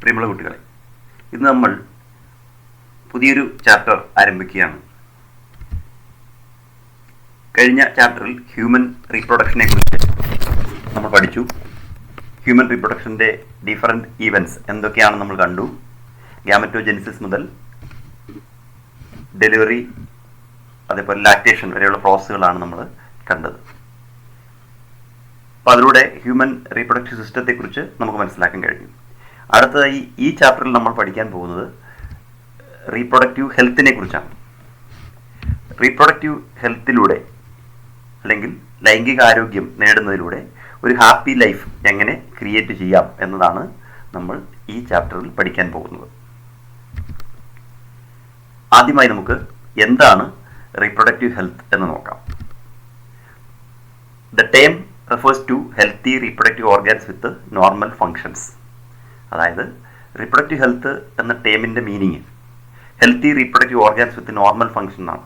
പ്രിയമുള്ള കുട്ടികളെ, ഇന്ന് നമ്മൾ പുതിയൊരു ചാപ്റ്റർ ആരംഭിക്കുകയാണ്. കഴിഞ്ഞ ചാപ്റ്ററിൽ ഹ്യൂമൻ റീപ്രൊഡക്ഷനെ കുറിച്ച് നമ്മൾ പഠിച്ചു. ഹ്യൂമൻ റീപ്രൊഡക്ഷൻ്റെ ഡിഫറൻറ്റ് ഈവൻറ്റ്സ് എന്തൊക്കെയാണെന്ന് നമ്മൾ കണ്ടു. ഗ്യാമറ്റോജെനിസിസ് മുതൽ ഡെലിവറി, അതേപോലെ ലാക്ടേഷൻ വരെയുള്ള പ്രോസസ്സുകളാണ് നമ്മൾ കണ്ടത്. അപ്പോൾ അതിലൂടെ ഹ്യൂമൻ റീപ്രൊഡക്റ്റീവ് സിസ്റ്റത്തെക്കുറിച്ച് നമുക്ക് മനസ്സിലാക്കാൻ കഴിഞ്ഞു. അടുത്തതായി ഈ ചാപ്റ്ററിൽ നമ്മൾ പഠിക്കാൻ പോകുന്നത് റീപ്രൊഡക്റ്റീവ് ഹെൽത്തിനെ കുറിച്ചാണ്. റീപ്രൊഡക്റ്റീവ് ഹെൽത്തിലൂടെ അല്ലെങ്കിൽ ലൈംഗികാരോഗ്യം നേടുന്നതിലൂടെ ഒരു ഹാപ്പി ലൈഫ് എങ്ങനെ ക്രിയേറ്റ് ചെയ്യാം എന്നതാണ് നമ്മൾ ഈ ചാപ്റ്ററിൽ പഠിക്കാൻ പോകുന്നത്. ആദ്യമായി നമുക്ക് എന്താണ് റീപ്രൊഡക്റ്റീവ് ഹെൽത്ത് എന്ന് നോക്കാം. The term refers to healthy reproductive organs with normal functions. അതായത് റീപ്രൊഡക്റ്റീവ് ഹെൽത്ത് എന്ന ടേമിൻ്റെ meaning healthy reproductive organs with normal function ആണ്.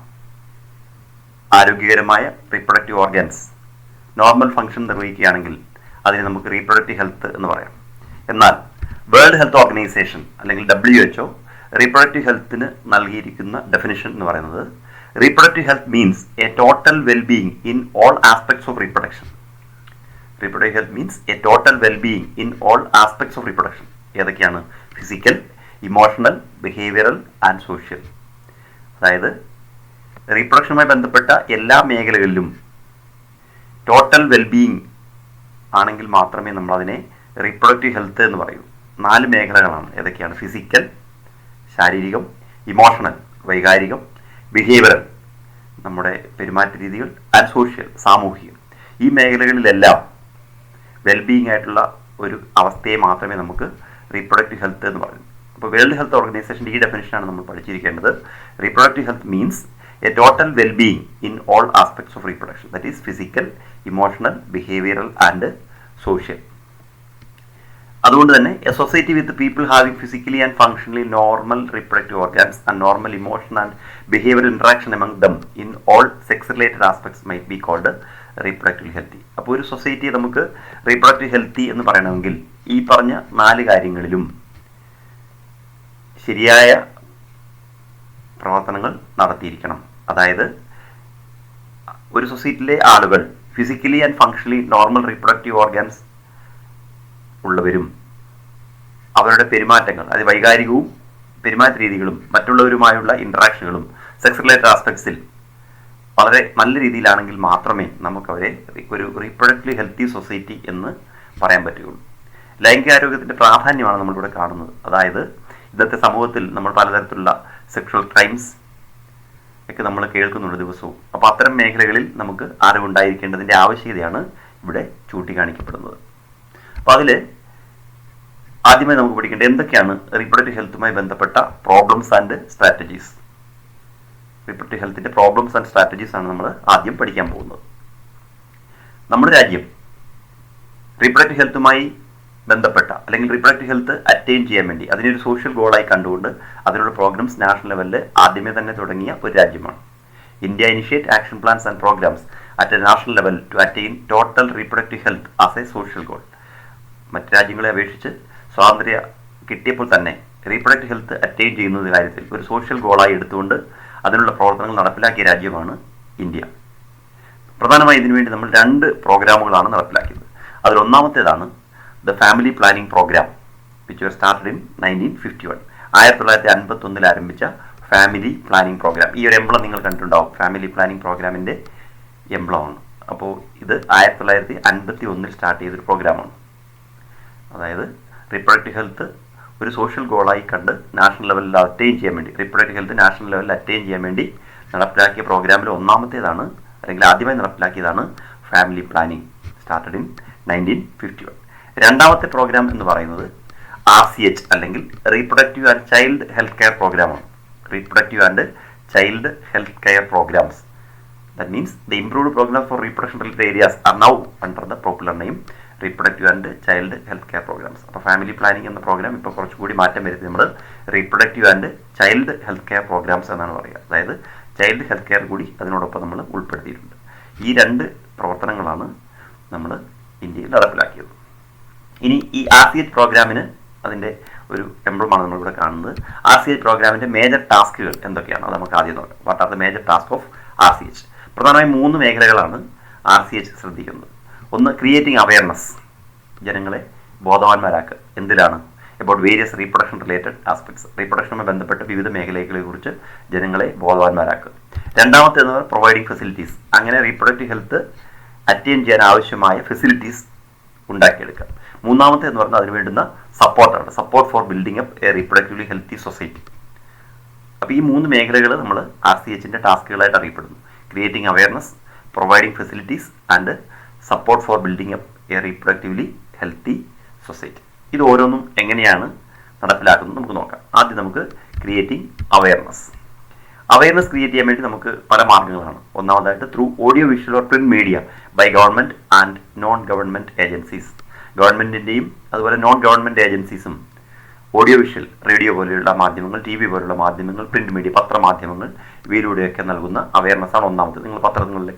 ആരോഗ്യകരമായ റീപ്രൊഡക്റ്റീവ് ഓർഗാൻസ് നോർമൽ ഫങ്ഷൻ നിർവഹിക്കുകയാണെങ്കിൽ അതിനെ നമുക്ക് റീപ്രൊഡക്റ്റീവ് ഹെൽത്ത് എന്ന് പറയാം. എന്നാൽ വേൾഡ് ഹെൽത്ത് ഓർഗനൈസേഷൻ അല്ലെങ്കിൽ WHO റീപ്രൊഡക്റ്റീവ് ഹെൽത്തിന് നൽകിയിരിക്കുന്ന ഡെഫിനിഷൻ എന്ന് പറയുന്നത് reproductive health means a total wellbeing in all aspects of reproduction. Reproductive health means a total wellbeing in all aspects of reproduction. ഏതൊക്കെയാണ്? Physical, emotional, behavioural and social. അതായത് റീപ്രൊഡക്ഷനുമായി ബന്ധപ്പെട്ട എല്ലാ മേഖലകളിലും ടോട്ടൽ വെൽബീയിങ് ആണെങ്കിൽ മാത്രമേ നമ്മളതിനെ റീപ്രൊഡക്റ്റീവ് ഹെൽത്ത് എന്ന് പറയൂ. 4 മേഖലകളാണ്. ഏതൊക്കെയാണ്? ഫിസിക്കൽ, ശാരീരികം, ഇമോഷണൽ, വൈകാരികം, ബിഹേവിയറൽ, നമ്മുടെ പെരുമാറ്റ രീതികൾ, ആൻഡ് സോഷ്യൽ, സാമൂഹികം. ഈ മേഖലകളിലെല്ലാം വെൽബീയിങ് ആയിട്ടുള്ള ഒരു അവസ്ഥയെ മാത്രമേ നമുക്ക് റീപ്രൊഡക്റ്റീവ് ഹെൽത്ത് എന്ന് പറയൂ. അപ്പോൾ വേൾഡ് ഹെൽത്ത് ഓർഗനൈസേഷൻ്റെ ഈ ഡെഫിനിഷനാണ് നമ്മൾ പഠിച്ചിരിക്കേണ്ടത്. Reproductive health means a total wellbeing in all aspects of reproduction. That is physical, emotional, behavioural and social. അതുകൊണ്ട് തന്നെ a society with people having physically and functionally normal reproductive organs and normal emotion and behavioural interaction among them in all sex related aspects might be called reproductive healthy. അപ്പോൾ ഒരു സൊസൈറ്റിയെ നമുക്ക് reproductive healthy എന്ന് പറയണമെങ്കിൽ ഈ പറഞ്ഞ 4 കാര്യങ്ങളിലും ശരിയായ പ്രവർത്തനങ്ങൾ നടത്തിയിരിക്കണം. അതായത് ഒരു സൊസൈറ്റിയിലെ ആളുകൾ physically and functionally normal reproductive organs ഉള്ളവരും അവരുടെ പെരുമാറ്റങ്ങൾ, അത് വൈകാരികവും പെരുമാറ്റ രീതികളും മറ്റുള്ളവരുമായുള്ള ഇൻട്രാക്ഷനുകളും സെക്സ് റിലേറ്റഡ് ആസ്പെക്ട്സിൽ വളരെ നല്ല രീതിയിലാണെങ്കിൽ മാത്രമേ നമുക്കവരെ ഒരു റീപ്രൊഡക്റ്റീവ് ഹെൽത്തി സൊസൈറ്റി എന്ന് പറയാൻ പറ്റുകയുള്ളൂ. ലൈംഗികാരോഗ്യത്തിൻ്റെ പ്രാധാന്യമാണ് നമ്മളിവിടെ കാണുന്നത്. അതായത് ഇന്നത്തെ സമൂഹത്തിൽ നമ്മൾ പലതരത്തിലുള്ള സെക്ഷൽ ക്രൈംസ് ഒക്കെ നമ്മൾ കേൾക്കുന്നുണ്ട് ദിവസവും. അപ്പോൾ അത്തരം മേഖലകളിൽ നമുക്ക് അറിവുണ്ടായിരിക്കേണ്ടതിൻ്റെ ആവശ്യകതയാണ് ഇവിടെ ചൂണ്ടിക്കാണിക്കപ്പെടുന്നത്. അപ്പോൾ അതിൽ ആദ്യമായി നമുക്ക് പഠിക്കേണ്ടത് എന്തൊക്കെയാണ് റീപ്രൊഡക്റ്റീവ് ഹെൽത്തുമായി ബന്ധപ്പെട്ട പ്രോബ്ലംസ് ആൻഡ് സ്ട്രാറ്റജീസ്. റീപ്രൊഡക്റ്റീവ് ഹെൽത്തിൻ്റെ പ്രോബ്ലംസ് ആൻഡ് സ്ട്രാറ്റജീസ് ആണ് നമ്മൾ ആദ്യം പഠിക്കാൻ പോകുന്നത്. നമ്മുടെ രാജ്യം റീപ്രൊഡക്റ്റീവ് ഹെൽത്തുമായി ബന്ധപ്പെട്ട അല്ലെങ്കിൽ റീപ്രൊഡക്റ്റീവ് ഹെൽത്ത് അറ്റൈൻ ചെയ്യാൻ വേണ്ടി അതിനൊരു സോഷ്യൽ ഗോളായി കണ്ടുകൊണ്ട് അതിനുള്ള പ്രോഗ്രാംസ് നാഷണൽ ലെവലിൽ ആദ്യമേ തന്നെ തുടങ്ങിയ ഒരു രാജ്യമാണ്. India initiate action plans and programmes at a national level to attain total reproductive health as a social goal. മറ്റ് രാജ്യങ്ങളെ അപേക്ഷിച്ച് സ്വാതന്ത്ര്യം കിട്ടിയപ്പോൾ തന്നെ റീപ്രൊഡക്റ്റീവ് ഹെൽത്ത് അറ്റൈൻ ചെയ്യുന്ന കാര്യത്തിൽ ഒരു സോഷ്യൽ ഗോളായി എടുത്തുകൊണ്ട് അതിനുള്ള പ്രവർത്തനങ്ങൾ നടപ്പിലാക്കിയ രാജ്യമാണ് ഇന്ത്യ. പ്രധാനമായി ഇതിനുവേണ്ടി നമ്മൾ 2 പ്രോഗ്രാമുകളാണ് നടപ്പിലാക്കിയത്. അതിലൊന്നാമത്തേതാണ് the family planning programme which was started in 1951. 1951 ആരംഭിച്ച ഫാമിലി പ്ലാനിംഗ് പ്രോഗ്രാം. ഈ ഒരു എംബ്ലം നിങ്ങൾ കണ്ടിട്ടുണ്ടാവും. ഫാമിലി പ്ലാനിംഗ് പ്രോഗ്രാമിൻ്റെ എംബ്ലമാണ്. അപ്പോൾ ഇത് 1951 സ്റ്റാർട്ട് ചെയ്തൊരു പ്രോഗ്രാമാണ്. അതായത് റീപ്രൊഡക്റ്റീവ് ഹെൽത്ത് ഒരു സോഷ്യൽ ഗോളായി കണ്ട് നാഷണൽ ലെവലിൽ അറ്റൈൻ ചെയ്യാൻ വേണ്ടി റീപ്രൊഡക്റ്റീവ് ഹെൽത്ത് നാഷണൽ ലെവലിൽ അറ്റൈൻ ചെയ്യാൻ വേണ്ടി നടപ്പിലാക്കിയ പ്രോഗ്രാമിൽ ഒന്നാമത്തേതാണ് അല്ലെങ്കിൽ ആദ്യമായി നടപ്പിലാക്കിയതാണ് ഫാമിലി പ്ലാനിംഗ് സ്റ്റാർട്ടഡ് ഇൻ 1951. രണ്ടാമത്തെ പ്രോഗ്രാം എന്ന് പറയുന്നത് RCH അല്ലെങ്കിൽ reproductive and child health care പ്രോഗ്രാമാണ്. Reproductive and child health care programmes. That means the improved programme for reproduction related areas are now under the popular name reproductive and child health care programmes. അപ്പോൾ family planning എന്ന programme ഇപ്പോൾ കുറച്ചുകൂടി മാറ്റം വരുത്തി നമ്മൾ reproductive and child health care programmes എന്നാണ് പറയുക. അതായത് ചൈൽഡ് ഹെൽത്ത് കെയർ കൂടി അതിനോടൊപ്പം നമ്മൾ ഉൾപ്പെടുത്തിയിട്ടുണ്ട്. ഈ 2 പ്രവർത്തനങ്ങളാണ് നമ്മൾ ഇന്ത്യയിൽ നടപ്പിലാക്കിയത്. ഇനി ഈ RCH പ്രോഗ്രാമിന് അതിൻ്റെ ഒരു എംബ്ലമാണ് നമ്മളിവിടെ കാണുന്നത്. RCH പ്രോഗ്രാമിൻ്റെ മേജർ ടാസ്കുകൾ എന്തൊക്കെയാണ് അത് നമുക്ക് ആദ്യം നോക്കാം. What are the major task of RCH? പ്രധാനമായും 3 മേഖലകളാണ് RCH ശ്രദ്ധിക്കുന്നത്. ഒന്ന്, ക്രിയേറ്റിംഗ് അവയർനെസ്, ജനങ്ങളെ ബോധവാന്മാരാക്കുക. എന്തിലാണ്? About various reproduction related aspects, റീപ്രൊഡക്ഷനുമായി ബന്ധപ്പെട്ട വിവിധ മേഖലകളെക്കുറിച്ച് ജനങ്ങളെ ബോധവാന്മാരാക്കുക. രണ്ടാമത്തേന്ന് പറഞ്ഞാൽ പ്രൊവൈഡിങ് ഫെസിലിറ്റീസ്, അങ്ങനെ റീപ്രൊഡക്റ്റീവ് ഹെൽത്ത് അറ്റൈൻ ചെയ്യാൻ ആവശ്യമായ ഫെസിലിറ്റീസ് ഉണ്ടാക്കിയെടുക്കുക. മൂന്നാമത്തെ എന്ന് പറഞ്ഞാൽ അതിന് വേണ്ടുന്ന സപ്പോർട്ടാണ്, support for building up a reproductively healthy society. അപ്പോൾ ഈ 3 മേഖലകൾ നമ്മൾ RCHൻ്റെ ടാസ്കുകളായിട്ട് അറിയപ്പെടുന്നു. Creating awareness, providing facilities and support for building up a reproductively healthy society. ഇത് ഓരോന്നും എങ്ങനെയാണ് നടപ്പിലാക്കുന്നത് നമുക്ക് നോക്കാം. ആദ്യം നമുക്ക് ക്രിയേറ്റിംഗ് അവയർനെസ്. അവയർനെസ് ക്രിയേറ്റ് ചെയ്യാൻ വേണ്ടി നമുക്ക് പല മാർഗ്ഗങ്ങളാണ്. ഒന്നാമതായിട്ട് through audio visual or print media by government and non government agencies. ഗവൺമെൻറ്റിൻ്റെയും അതുപോലെ നോൺ ഗവൺമെൻറ് ഏജൻസീസും ഓഡിയോ വിഷ്വൽ, റേഡിയോ പോലെയുള്ള മാധ്യമങ്ങൾ, TV പോലുള്ള മാധ്യമങ്ങൾ, പ്രിന്റ് മീഡിയ, പത്രമാധ്യമങ്ങൾ, ഇവയിലൂടെയൊക്കെ നൽകുന്ന അവയർനെസ്സാണ് ഒന്നാമത്. നിങ്ങൾ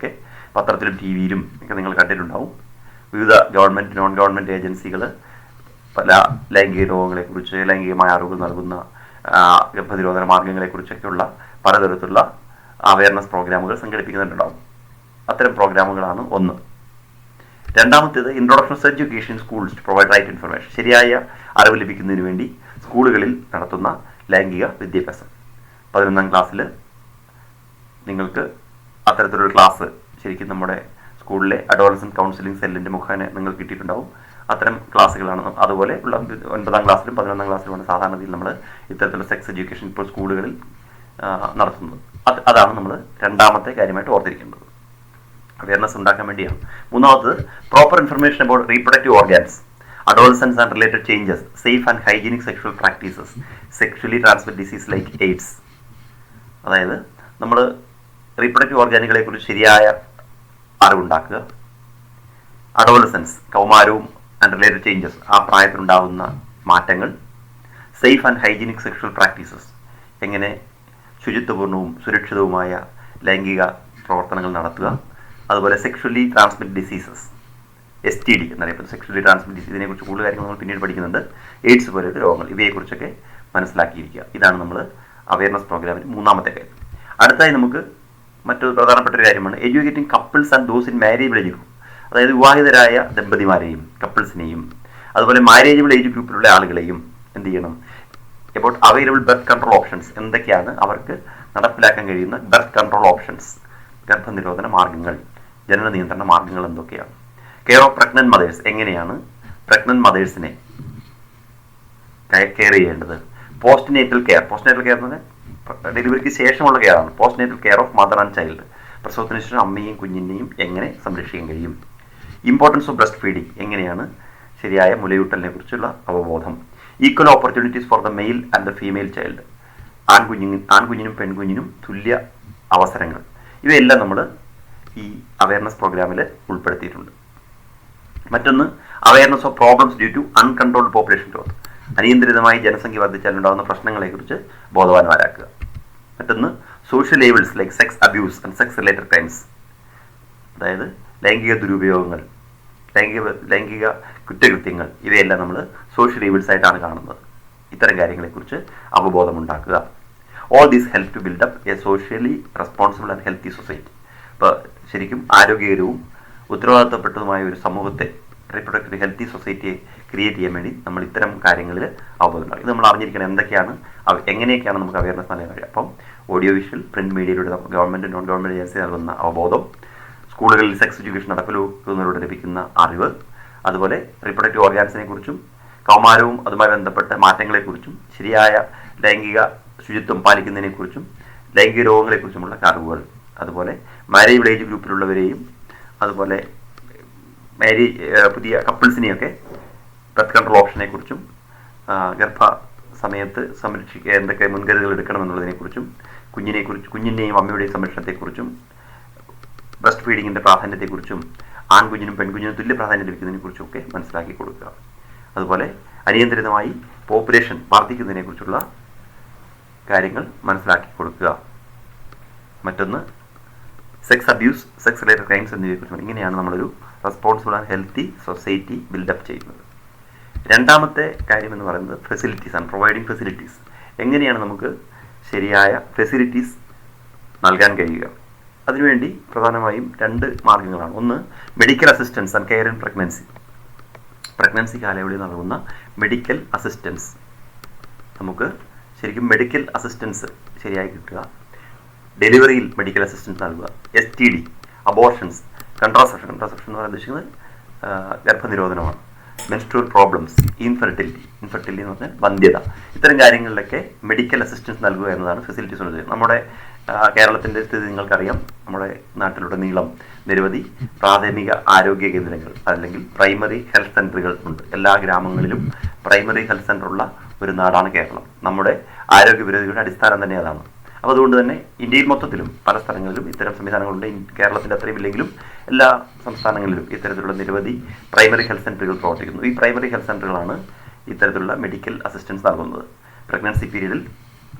പത്രത്തിലും TV-യിലും ഒക്കെ നിങ്ങൾ കണ്ടിട്ടുണ്ടാവും. വിവിധ ഗവൺമെൻറ്, നോൺ ഗവൺമെൻറ് ഏജൻസികൾ പല ലൈംഗിക രോഗങ്ങളെക്കുറിച്ച്, ലൈംഗികമായ അറിവുകൾ നൽകുന്ന ഗർഭനിരോധന മാർഗ്ഗങ്ങളെക്കുറിച്ചൊക്കെയുള്ള പലതരത്തിലുള്ള അവയർനെസ് പ്രോഗ്രാമുകൾ സംഘടിപ്പിക്കുന്നുണ്ടാവും. അത്തരം പ്രോഗ്രാമുകളാണ് ഒന്ന്. രണ്ടാമത്തേത് introduction of education schools to provide right information, ശരിയായ അറിവ് ലഭിക്കുന്നതിന് വേണ്ടി സ്കൂളുകളിൽ നടത്തുന്ന ലൈംഗിക വിദ്യാഭ്യാസം. 11ാം ക്ലാസ്സിൽ നിങ്ങൾക്ക് അത്തരത്തിലൊരു ക്ലാസ് ശരിക്കും നമ്മുടെ സ്കൂളിലെ അഡോളസന്റ് കൗൺസിലിംഗ് സെല്ലിൻ്റെ മുഖേന നിങ്ങൾക്ക് കിട്ടിയിട്ടുണ്ടാവും. അത്തരം ക്ലാസ്സുകളാണ്. അതുപോലെ ഉള്ള 9ാം ക്ലാസ്സിലും 11ാം ക്ലാസ്സിലുമാണ് സാധാരണയിൽ നമ്മൾ ഇത്തരത്തിലുള്ള സെക്സ് എഡ്യൂക്കേഷൻ ഇപ്പോൾ സ്കൂളുകളിൽ നടത്തുന്നത്. അതാണ് നമ്മൾ രണ്ടാമത്തെ കാര്യമായിട്ട് ഓർത്തിരിക്കേണ്ടത്. അവയർനെസ് ഉണ്ടാക്കാൻ വേണ്ടിയാണ്. മൂന്നാമത് proper information about reproductive organs, adolescence and related changes, safe and hygienic sexual practices, sexually transmit disease like AIDS. അതായത് നമ്മൾ റീപ്രൊഡക്റ്റീവ് ഓർഗാനുകളെ കുറിച്ച് ശരിയായ അറിവുണ്ടാക്കുക. അഡോളസൻസ്, കൗമാരവും ആൻഡ് റിലേറ്റഡ് ചേഞ്ചസ്, ആ പ്രായത്തിലുണ്ടാകുന്ന മാറ്റങ്ങൾ. Safe and hygienic sexual practices, എങ്ങനെ ശുചിത്വപൂർണവും സുരക്ഷിതവുമായ ലൈംഗിക പ്രവർത്തനങ്ങൾ നടത്തുക. അതുപോലെ സെക്ഷലി ട്രാൻസ്മിറ്റ് ഡിസീസസ്, STD എന്നറിയപ്പെടുന്നത് സെക്ഷലി ട്രാൻസ്മിറ്റ് ഡിസീസ്, ഇതിനെക്കുറിച്ച് കൂടുതൽ കാര്യങ്ങൾ നമ്മൾ പിന്നീട് പഠിക്കുന്നുണ്ട്. എയ്ഡ്സ് പോലെയുള്ള രോഗങ്ങൾ, ഇവയെക്കുറിച്ചൊക്കെ മനസ്സിലാക്കിയിരിക്കുക. ഇതാണ് നമ്മൾ അവയർനെസ് പ്രോഗ്രാമിൻ്റെ മൂന്നാമത്തെ കാര്യം. അടുത്തായി നമുക്ക് മറ്റൊരു പ്രധാനപ്പെട്ട ഒരു കാര്യമാണ് educating couples and those in marriageable age group. അതായത് വിവാഹിതരായ ദമ്പതിമാരെയും കപ്പിൾസിനെയും അതുപോലെ മാരേജബിൾ ഏജ് ഗ്രൂപ്പിലുള്ള ആളുകളെയും എന്ത് ചെയ്യണം? About available birth control options, എന്തൊക്കെയാണ് അവർക്ക് നടപ്പിലാക്കാൻ കഴിയുന്ന ബർത്ത് കൺട്രോൾ ഓപ്ഷൻസ്, ഗർഭനിരോധന മാർഗ്ഗങ്ങൾ, ജനന നിയന്ത്രണ മാർഗ്ഗങ്ങൾ എന്തൊക്കെയാണ്. കെയർ ഓഫ് പ്രഗ്നന്റ് മദേഴ്സ്, എങ്ങനെയാണ് പ്രഗ്നന്റ് മദേഴ്സിനെ കെയർ ചെയ്യേണ്ടത്. പോസ്റ്റ് നേറ്റൽ കെയർ എന്ന് പറഞ്ഞാൽ ഡെലിവറിക്ക് ശേഷമുള്ള കെയറാണ്. Postnatal care of mother and child, പ്രസവത്തിന് ശേഷം അമ്മയെയും കുഞ്ഞിനെയും എങ്ങനെ സംരക്ഷിക്കാൻ കഴിയും. ഇമ്പോർട്ടൻസ് ഓഫ് ബ്രസ്റ്റ് ഫീഡിങ്, എങ്ങനെയാണ് ശരിയായ മുലയൂട്ടലിനെ കുറിച്ചുള്ള അവബോധം. Equal opportunities for the male and the female child, ആൺകുഞ്ഞിനും പെൺകുഞ്ഞിനും തുല്യ അവസരങ്ങൾ. ഇവയെല്ലാം നമ്മൾ ഈ അവയർനെസ് പ്രോഗ്രാമിൽ ഉൾപ്പെടുത്തിയിട്ടുണ്ട്. മറ്റൊന്ന് awareness of problems due to uncontrolled population growth, അനിയന്ത്രിതമായി ജനസംഖ്യ വർദ്ധിച്ചാലുണ്ടാകുന്ന പ്രശ്നങ്ങളെക്കുറിച്ച് ബോധവാന്മാരാക്കുക. മറ്റൊന്ന് social evils like sex abuse and sex related crimes, അതായത് ലൈംഗിക ദുരുപയോഗങ്ങൾ, ലൈംഗിക കുറ്റകൃത്യങ്ങൾ, ഇവയെല്ലാം നമ്മൾ സോഷ്യൽ ഏവിൾസ് ആയിട്ടാണ് കാണുന്നത്. ഇത്തരം കാര്യങ്ങളെക്കുറിച്ച് അവബോധമുണ്ടാക്കുക. All these help to build up a socially responsible and healthy society. ഇപ്പോൾ ശരിക്കും ആരോഗ്യകരവും ഉത്തരവാദിത്തപ്പെട്ടതുമായ ഒരു സമൂഹത്തെ, റീപ്രൊഡക്റ്റീവ് ഹെൽത്തി സൊസൈറ്റിയെ ക്രിയേറ്റ് ചെയ്യാൻ വേണ്ടി നമ്മൾ ഇത്തരം കാര്യങ്ങളിൽ അവബോധം ഉണ്ടാകും. ഇത് നമ്മൾ അറിഞ്ഞിരിക്കണം, എങ്ങനെയൊക്കെയാണ് നമുക്ക് അവയർനെസ് നൽകാൻ കഴിയും. അപ്പം ഓഡിയോ വിഷ്വൽ, പ്രിന്റ് മീഡിയയിലൂടെ ഗവൺമെൻറ്, നോൺ ഗവൺമെൻറ് ഏജൻസി നൽകുന്ന അവബോധം, സ്കൂളുകളിൽ സെക്സ് എഡ്യൂക്കേഷൻ നടപ്പിലാക്കുന്നതിലൂടെ ലഭിക്കുന്ന അറിവ്, അതുപോലെ റീപ്രൊഡക്റ്റീവ് ഓർഗാൻസിനെ കുറിച്ചും കൗമാരവും അതുമായി ബന്ധപ്പെട്ട മാറ്റങ്ങളെക്കുറിച്ചും ശരിയായ ലൈംഗിക ശുചിത്വം പാലിക്കുന്നതിനെക്കുറിച്ചും ലൈംഗിക രോഗങ്ങളെക്കുറിച്ചുമുള്ള അറിവുകൾ, അതുപോലെ മാരേജ് ഏജ് ഗ്രൂപ്പിലുള്ളവരെയും അതുപോലെ പുതിയ കപ്പിൾസിനെയൊക്കെ ബർത്ത് കൺട്രോൾ ഓപ്ഷനെക്കുറിച്ചും ഗർഭ സമയത്ത് സംരക്ഷിക്കുക എന്തൊക്കെ മുൻകരുതലുകൾ എടുക്കണമെന്നുള്ളതിനെക്കുറിച്ചും കുഞ്ഞിൻ്റെയും അമ്മയുടെയും സംരക്ഷണത്തെക്കുറിച്ചും ബ്രസ്റ്റ് ഫീഡിങ്ങിൻ്റെ പ്രാധാന്യത്തെക്കുറിച്ചും ആൺകുഞ്ഞിനും പെൺകുഞ്ഞിനും തുല്യ പ്രാധാന്യം ലഭിക്കുന്നതിനെക്കുറിച്ചും ഒക്കെ മനസ്സിലാക്കി കൊടുക്കുക. അതുപോലെ അനിയന്ത്രിതമായി പോപ്പുലേഷൻ വർദ്ധിക്കുന്നതിനെക്കുറിച്ചുള്ള കാര്യങ്ങൾ മനസ്സിലാക്കി കൊടുക്കുക. മറ്റൊന്ന് sex abuse, sex related crimes എന്നിവയെക്കുറിച്ചും. ഇങ്ങനെയാണ് നമ്മളൊരു responsible and healthy society build up ചെയ്യുന്നത്. രണ്ടാമത്തെ കാര്യം എന്ന് പറയുന്നത് ഫെസിലിറ്റീസ് ആണ്, പ്രൊവൈഡിങ് ഫെസിലിറ്റീസ്. എങ്ങനെയാണ് നമുക്ക് ശരിയായ ഫെസിലിറ്റീസ് നൽകാൻ കഴിയുക? അതിനുവേണ്ടി പ്രധാനമായും 2 മാർഗ്ഗങ്ങളാണ്. ഒന്ന്, medical assistance and care in pregnancy. Pregnancy കാലയളവിൽ നൽകുന്ന മെഡിക്കൽ അസിസ്റ്റൻസ്. നമുക്ക് ശരിക്കും മെഡിക്കൽ അസിസ്റ്റൻസ് ശരിയായി കിട്ടുക, ഡെലിവറിയിൽ മെഡിക്കൽ അസിസ്റ്റൻസ് നൽകുക, STD, അബോർഷൻസ്, കൺട്രാസെപ്ഷൻ എന്ന് പറയുന്നത് ഉദ്ദേശിക്കുന്നത് ഗർഭനിരോധനമാണ്, മെൻസ്ട്രുവൽ പ്രോബ്ലംസ്, ഇൻഫെർട്ടിലിറ്റി എന്ന് പറഞ്ഞാൽ വന്ധ്യത, ഇത്തരം കാര്യങ്ങളിലൊക്കെ മെഡിക്കൽ അസിസ്റ്റൻസ് നൽകുക എന്നതാണ് ഫെസിലിറ്റീസ് ഉള്ളത്. നമ്മുടെ കേരളത്തിൻ്റെ സ്ഥിതി നിങ്ങൾക്കറിയാം. നമ്മുടെ നാട്ടിലുടനീളം നിരവധി പ്രാഥമിക ആരോഗ്യ കേന്ദ്രങ്ങൾ അല്ലെങ്കിൽ പ്രൈമറി ഹെൽത്ത് സെൻ്ററുകൾ ഉണ്ട്. എല്ലാ ഗ്രാമങ്ങളിലും പ്രൈമറി ഹെൽത്ത് സെൻ്റർ ഉള്ള ഒരു നാടാണ് കേരളം. നമ്മുടെ ആരോഗ്യ പുരോഗതിയുടെ അടിസ്ഥാനം തന്നെ അതാണ്. അപ്പോൾ അതുകൊണ്ട് തന്നെ ഇന്ത്യയിൽ മൊത്തത്തിലും പല സ്ഥലങ്ങളിലും ഇത്തരം സംവിധാനങ്ങളുണ്ട്. കേരളത്തിൻ്റെ അത്രയും ഇല്ലെങ്കിലും എല്ലാ സംസ്ഥാനങ്ങളിലും ഇത്തരത്തിലുള്ള നിരവധി പ്രൈമറി ഹെൽത്ത് സെൻ്ററുകൾ പ്രവർത്തിക്കുന്നു. ഈ പ്രൈമറി ഹെൽത്ത് സെൻ്ററുകളാണ് ഇത്തരത്തിലുള്ള മെഡിക്കൽ അസിസ്റ്റൻസ് നൽകുന്നത്. പ്രഗ്നൻസി പീരീഡിൽ,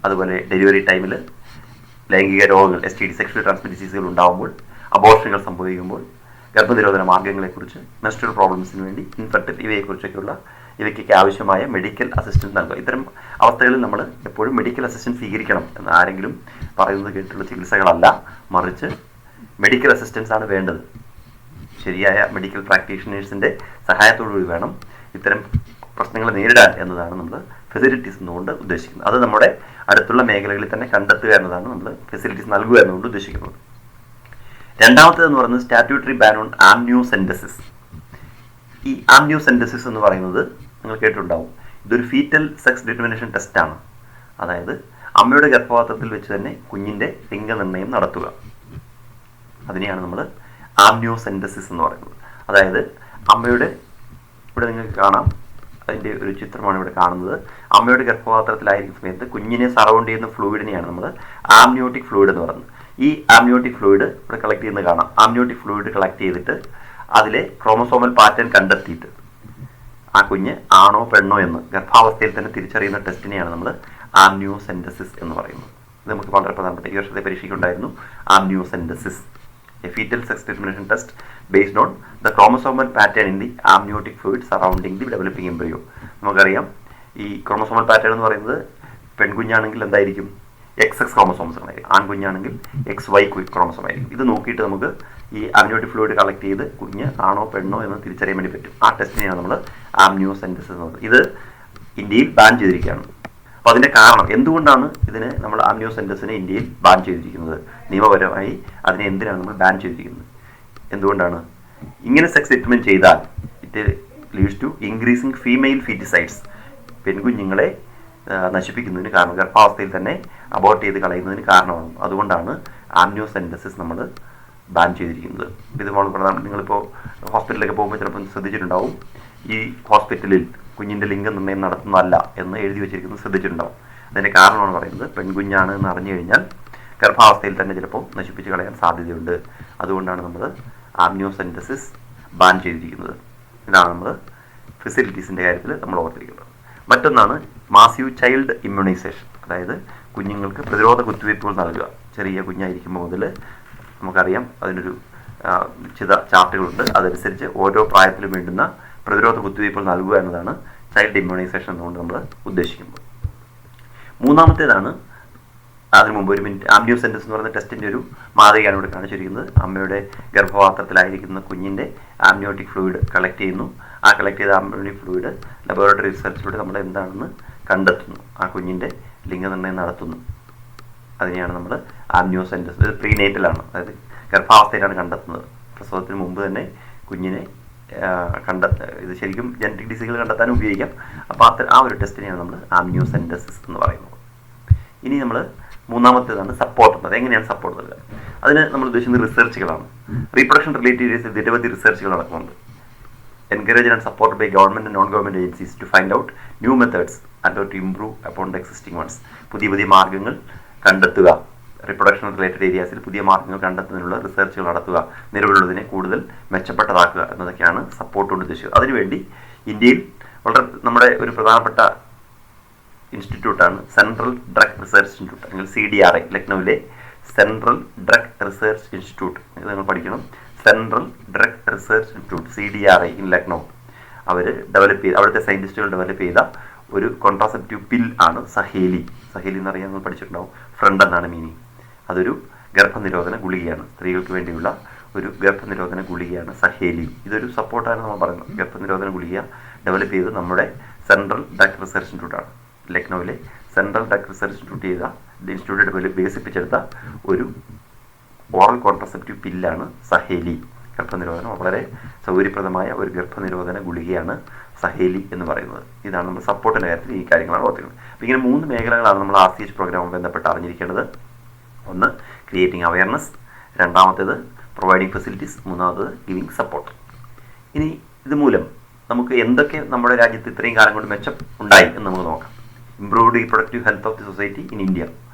അതുപോലെ ഡെലിവറി ടൈമിൽ, ലൈംഗിക രോഗങ്ങൾ, STD, സെക്ഷൽ ട്രാൻസ്മിറ്റ് ഡിസീസുകൾ ഉണ്ടാകുമ്പോൾ, അബോർഷനുകൾ സംഭവിക്കുമ്പോൾ, ഗർഭനിരോധന മാർഗ്ഗങ്ങളെക്കുറിച്ച്, മെൻസ്ട്രുവൽ പ്രോബ്ലംസിന് വേണ്ടി, ഇൻഫെർട്ടിൽ, ഇവയ്ക്കൊക്കെ ആവശ്യമായ മെഡിക്കൽ അസിസ്റ്റൻസ് നൽകുക. ഇത്തരം അവസ്ഥകളിൽ നമ്മൾ എപ്പോഴും മെഡിക്കൽ അസിസ്റ്റൻസ് സ്വീകരിക്കണം എന്ന് ആരെങ്കിലും പറയുന്നത് കേട്ടുള്ള ചികിത്സകളല്ല, മറിച്ച് മെഡിക്കൽ അസിസ്റ്റൻസ് ആണ് വേണ്ടത്. ശരിയായ മെഡിക്കൽ പ്രാക്ടീഷണേഴ്സിൻ്റെ സഹായത്തോടുകൂടി വേണം ഇത്തരം പ്രശ്നങ്ങൾ നേരിടാൻ എന്നതാണ് നമ്മൾ ഫെസിലിറ്റീസ് എന്നുകൊണ്ട് ഉദ്ദേശിക്കുന്നത്. അത് നമ്മുടെ അടുത്തുള്ള മേഖലകളിൽ തന്നെ കണ്ടെത്തുക എന്നതാണ് നമ്മൾ ഫെസിലിറ്റീസ് നൽകുക എന്നുകൊണ്ട് ഉദ്ദേശിക്കുന്നത്. രണ്ടാമത്തേതെന്ന് പറയുന്നത് സ്റ്റാറ്റ്യൂട്ടറി ബാൻ ഓൺ ആംനിയോസെൻറ്റസിസ്. ഈ ആംനിയോസെൻറ്റസിസ് എന്ന് പറയുന്നത് നിങ്ങൾ കേട്ടിട്ടുണ്ടാവും. ഇതൊരു ഫീറ്റൽ സെക്സ് ഡിറ്റർമിനേഷൻ ടെസ്റ്റാണ്. അതായത് അമ്മയുടെ ഗർഭപാത്രത്തിൽ വെച്ച് തന്നെ കുഞ്ഞിൻ്റെ ലിംഗനിർണ്ണയം നടത്തുക. അതിനെയാണ് നമ്മൾ ആംനിയോസെൻറ്റസിസ് എന്ന് പറയുന്നത്. അതായത് അമ്മയുടെ, ഇവിടെ നിങ്ങൾക്ക് കാണാം, അതിൻ്റെ ഒരു ചിത്രമാണ് ഇവിടെ കാണുന്നത്. അമ്മയുടെ ഗർഭപാത്രത്തിലായിരിക്കുന്ന സമയത്ത് കുഞ്ഞിനെ സറൗണ്ട് ചെയ്യുന്ന ഫ്ലൂയിഡിനെയാണ് നമ്മൾ ആംനിയോട്ടിക് ഫ്ലൂയിഡ് എന്ന് പറയുന്നത്. ഈ ആംനിയോട്ടിക് ഫ്ലൂയിഡ് ഇവിടെ കളക്ട് ചെയ്യുന്നത് കാണാം. ആംനിയോട്ടിക് ഫ്ലൂയിഡ് കളക്ട് ചെയ്തിട്ട് അതിലെ ക്രോമസോമൽ പാറ്റേൺ കണ്ടെത്തിയിട്ട് ആ കുഞ്ഞ് ആണോ പെണ്ണോ എന്ന് ഗർഭാവസ്ഥയിൽ തന്നെ തിരിച്ചറിയുന്ന ടെസ്റ്റിനെയാണ് നമ്മൾ ആംനിയോസെൻറ്റസിസ് എന്ന് പറയുന്നത്. ഇത് നമുക്ക് വളരെ പ്രധാനപ്പെട്ട ഈ വർഷത്തെ പരീക്ഷയ്ക്കുണ്ടായിരുന്നു. Amniocentesis, a foetal sex determination test based on the chromosomal pattern in the amniotic fluid surrounding the developing embryo. നമുക്കറിയാം ഈ ക്രോമസോമൽ പാറ്റേൺ എന്ന് പറയുന്നത് പെൺകുഞ്ഞാണെങ്കിൽ എന്തായിരിക്കും, XX ക്രോമസോംസ് ആയിരിക്കും, ആൺകുഞ്ഞാണെങ്കിൽ XY ക്രോമസോം ആയിരിക്കും. ഇത് നോക്കിയിട്ട് നമുക്ക് ഈ ആംനിയോട്ടിക് ഫ്ലൂയിഡ് കളക്ട് ചെയ്ത് കുഞ്ഞ് ആണോ പെണ്ണോ എന്ന് തിരിച്ചറിയാൻ വേണ്ടി പറ്റും. ആ ടെസ്റ്റിനെയാണ് നമ്മൾ ആംനിയോസെൻറ്റസിസ് എന്ന് പറയുന്നത്. ഇത് ഇന്ത്യയിൽ ബാൻ ചെയ്തിരിക്കുകയാണ്. അപ്പോൾ അതിൻ്റെ കാരണം എന്തുകൊണ്ടാണ് ഇതിന് നമ്മൾ ആംനിയോസെൻറ്റസിനെ ഇന്ത്യയിൽ ബാൻ ചെയ്തിരിക്കുന്നത്? നിയമപരമായി അതിനെ എന്തിനാണ് നമ്മൾ ബാൻ ചെയ്തിരിക്കുന്നത്? എന്തുകൊണ്ടാണ്? ഇങ്ങനെ സെക്സ് ഡിറ്റർമിൻ ചെയ്താൽ it leads to increasing female foeticides, പെൺകുഞ്ഞുങ്ങളെ നശിപ്പിക്കുന്നതിന് കാരണം, ഗർഭാവസ്ഥയിൽ തന്നെ അബോർട്ട് ചെയ്ത് കളയുന്നതിന് കാരണമാണ്. അതുകൊണ്ടാണ് ആംനിയോസെൻറ്റസിസ് നമ്മൾ ബാൻ ചെയ്തിരിക്കുന്നത്. ഇത് നിങ്ങളിപ്പോൾ ഹോസ്പിറ്റലിലൊക്കെ പോകുമ്പോൾ ചിലപ്പോൾ ശ്രദ്ധിച്ചിട്ടുണ്ടാവും, ഈ ഹോസ്പിറ്റലിൽ കുഞ്ഞിൻ്റെ ലിംഗനിർണ്ണയം നടത്തുന്നതല്ല എന്ന് എഴുതി വെച്ചിരിക്കുന്നത് ശ്രദ്ധിച്ചിട്ടുണ്ടാവും. അതിൻ്റെ കാരണമാണ് പറയുന്നത്, പെൺകുഞ്ഞാണ് എന്ന് അറിഞ്ഞു കഴിഞ്ഞാൽ ഗർഭാവസ്ഥയിൽ തന്നെ ചിലപ്പോൾ നശിപ്പിച്ച് കളയാൻ സാധ്യതയുണ്ട്. അതുകൊണ്ടാണ് നമ്മൾ ആംനിയോസെൻറ്റസിസ് ബാൻ ചെയ്തിരിക്കുന്നത്. ഇതാണ് നമ്മൾ ഫെസിലിറ്റീസിൻ്റെ കാര്യത്തിൽ നമ്മൾ ഓർത്തിരിക്കുന്നത്. മറ്റൊന്നാണ് മാസീവ് ചൈൽഡ് ഇമ്മ്യൂണൈസേഷൻ. അതായത് കുഞ്ഞുങ്ങൾക്ക് പ്രതിരോധ കുത്തിവയ്പ്പുകൾ നൽകുക. ചെറിയ കുഞ്ഞായിരിക്കുമ്പോൾ മുതൽ നമുക്കറിയാം അതിനൊരു നിശ്ചിത ചാർട്ടുകളുണ്ട്. അതനുസരിച്ച് ഓരോ പ്രായത്തിലും വേണ്ടുന്ന പ്രതിരോധ കുത്തിവയ്പ്പുകൾ നൽകുക എന്നതാണ് ചൈൽഡ് ഇമ്മ്യൂണൈസേഷൻ എന്നുകൊണ്ട് നമ്മൾ ഉദ്ദേശിക്കുന്നത്. മൂന്നാമത്തേതാണ്, അതിന് മുമ്പ് ഒരു മിനിറ്റ്, ആംനിയോസെൻറ്റസിസ് എന്ന് പറയുന്ന ടെസ്റ്റിൻ്റെ ഒരു മാതൃകയാണ് ഇവിടെ കാണിച്ചിരിക്കുന്നത്. അമ്മയുടെ ഗർഭപാത്രത്തിലായിരിക്കുന്ന കുഞ്ഞിൻ്റെ ആംനിയോട്ടിക് ഫ്ലൂയിഡ് കളക്ട് ചെയ്യുന്നു. ആ കളക്ട് ചെയ്ത ആംനിയോട്ടിക് ഫ്ലൂയിഡ് ലബോറട്ടറി റിസർച്ചിലൂടെ നമ്മൾ എന്താണെന്ന് കണ്ടെത്തുന്നു. ആ കുഞ്ഞിൻ്റെ ലിംഗനിർണ്ണയം നടത്തുന്നു. അതിനെയാണ് നമ്മൾ ആംനിയോസെൻറ്റസിസ്. ഇത് പ്രീനേറ്റലാണ്, അതായത് ഗർഭാവസ്ഥയിലാണ് കണ്ടെത്തുന്നത്. പ്രസവത്തിന് മുമ്പ് തന്നെ കുഞ്ഞിനെ ഇത് ശരിക്കും ജനറ്റിക് ഡിസീസുകൾ കണ്ടെത്താൻ ഉപയോഗിക്കാം. അപ്പോൾ ആ ഒരു ടെസ്റ്റിനെയാണ് നമ്മൾ ആംനിയോസെൻറ്റസിസ് എന്ന് പറയുന്നത്. ഇനി നമ്മൾ മൂന്നാമത്തേതാണ് സപ്പോർട്ട്. അത് എങ്ങനെയാണ് സപ്പോർട്ട് നൽകുക? അതിന് നമ്മൾ ഉദ്ദേശിക്കുന്നത് റിസർച്ചുകളാണ്. റീപ്രൊഡക്ഷൻ റിലേറ്റീവ് നിരവധി റിസർച്ചുകൾ നടക്കുന്നുണ്ട്. Encourage and support by government and non government agencies to find out new methods and to improve upon the existing ones. പുതിയ മാർഗ്ഗങ്ങൾ കണ്ടെത്തുക, റീപ്രൊഡക്ഷൻ റിലേറ്റഡ് ഏരിയാസിൽ പുതിയ മാർഗ്ഗങ്ങൾ കണ്ടെത്തുന്നതിനുള്ള റിസർച്ചുകൾ നടത്തുക, നിലവിലുള്ളതിനെ കൂടുതൽ മെച്ചപ്പെട്ടതാക്കുക എന്നതൊക്കെയാണ് സപ്പോർട്ട് കൊണ്ട് ഉദ്ദേശിച്ചത്. അതിനുവേണ്ടി ഇന്ത്യയിൽ വളരെ നമ്മുടെ ഒരു പ്രധാനപ്പെട്ട ഇൻസ്റ്റിറ്റ്യൂട്ടാണ് സെൻട്രൽ ഡ്രഗ് റിസർച്ച് ഇൻസ്റ്റിറ്റ്യൂട്ട്, അല്ലെങ്കിൽ CDRI, ലക്നൌവിലെ സെൻട്രൽ ഡ്രഗ് റിസർച്ച് ഇൻസ്റ്റിറ്റ്യൂട്ട്. ഇത് നിങ്ങൾ പഠിക്കണം. Central drug research institute CDRI in Lucknow. അവർ ഡെവലപ്പ് ചെയ്ത് അവിടുത്തെ സയൻറ്റിസ്റ്റുകൾ ഡെവലപ്പ് ചെയ്ത ഒരു കോൺട്രാസെപ്റ്റീവ് പിൽ ആണ് സഹേലി. സഹേലി എന്ന് പറയാൻ നമ്മൾ പഠിച്ചിട്ടുണ്ടാവും, ഫ്രണ്ട് എന്നാണ് മീനിങ്. അതൊരു ഗർഭനിരോധന ഗുളികയാണ്, സ്ത്രീകൾക്ക് വേണ്ടിയുള്ള ഒരു ഗർഭനിരോധന ഗുളികയാണ് സഹേലി. ഇതൊരു സപ്പോർട്ടാണ് നമ്മൾ പറയുന്നത്. ഗർഭനിരോധന ഗുളിക ഡെവലപ്പ് ചെയ്ത് നമ്മുടെ സെൻട്രൽ ഡ്രഗ് റിസർച്ച് ഇൻസ്റ്റിറ്റ്യൂട്ടാണ്, ലക്നൌവിലെ സെൻട്രൽ ഡ്രഗ് റിസർച്ച് ഇൻസ്റ്റിറ്റ്യൂട്ട് വികസിപ്പിച്ചെടുത്ത ഒരു ഓറൽ കോൺട്രസെപ്റ്റീവ് പില്ലാണ് സഹേലി. ഗർഭനിരോധനം വളരെ സൗകര്യപ്രദമായ ഒരു ഗർഭനിരോധന ഗുളികയാണ് സഹേലി എന്ന് പറയുന്നത്. ഇതാണ് നമ്മൾ സപ്പോർട്ടിൻ്റെ കാര്യത്തിൽ ഈ കാര്യങ്ങളാണ് ഓർത്തിക്കുന്നത്. അപ്പോൾ ഇങ്ങനെ 3 മേഖലകളാണ് നമ്മൾ RCH പ്രോഗ്രാമുമായി ബന്ധപ്പെട്ട് അറിഞ്ഞിരിക്കേണ്ടത്. ഒന്ന് ക്രിയേറ്റിംഗ് അവയർനെസ്, രണ്ടാമത്തേത് പ്രൊവൈഡിങ് ഫെസിലിറ്റീസ്, മൂന്നാമത്തേത് ഗിവിങ് സപ്പോർട്ട്. ഇനി ഇതുമൂലം നമുക്ക് എന്തൊക്കെ നമ്മുടെ രാജ്യത്ത് ഇത്രയും കാലം കൊണ്ട് മെച്ചം ഉണ്ടായി എന്ന് നമുക്ക് നോക്കാം. Improved reproductive health of the society in India.